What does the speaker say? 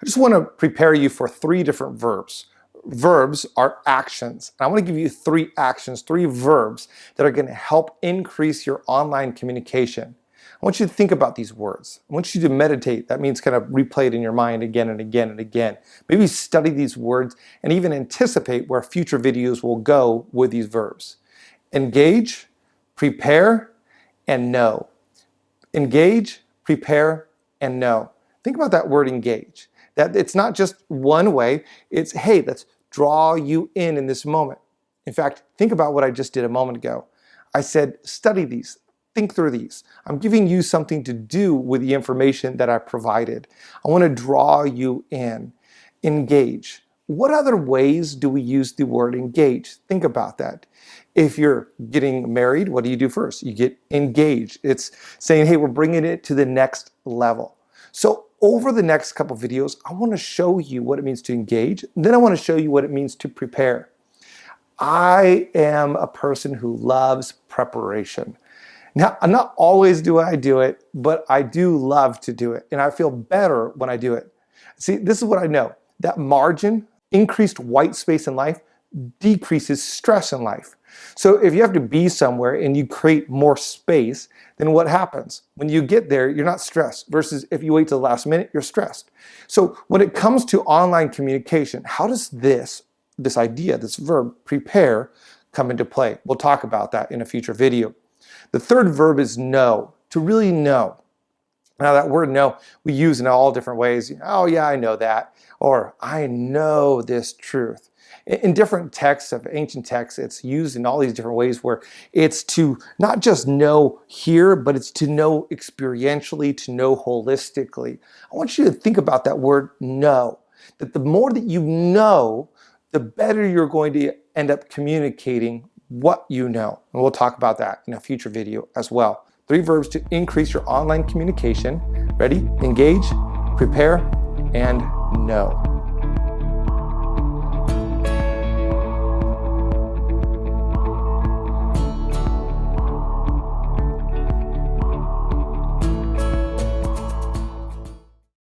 I just want to prepare you for 3 different verbs. Verbs are actions. I want to give you 3 actions, 3 verbs that are going to help increase your online communication. I want you to think about these words. I want you to meditate. That means kind of replay it in your mind again and again and again. Maybe study these words and even anticipate where future videos will go with these verbs. Engage, prepare, and know. Engage, prepare, and know. Think about that word engage. That it's not just one way, it's, hey, let's draw you in this moment. In fact, think about what I just did a moment ago. I said, study these, think through these. I'm giving you something to do with the information that I provided. I want to draw you in. Engage. What other ways do we use the word engage? Think about that. If you're getting married, what do you do first? You get engaged. It's saying, hey, we're bringing it to the next level. So over the next couple videos, I want to show you what it means to engage. Then I want to show you what it means to prepare. I am a person who loves preparation. Now, not always do I do it, but I do love to do it. And I feel better when I do it. See, this is what I know. That margin, increased white space in life, decreases stress in life. So if you have to be somewhere and you create more space, then what happens? When you get there, you're not stressed, versus if you wait till the last minute, you're stressed. So when it comes to online communication, how does this idea, this verb, prepare, come into play? We'll talk about that in a future video. The third verb is know, to really know. Now that word know, we use in all different ways. Oh yeah, I know that. Or I know this truth. In different texts of ancient texts, it's used in all these different ways where it's to not just know here, but it's to know experientially, to know holistically. I want you to think about that word know. That the more that you know, the better you're going to end up communicating what you know. And we'll talk about that in a future video as well. 3 verbs to increase your online communication. Ready? Engage, prepare, and know.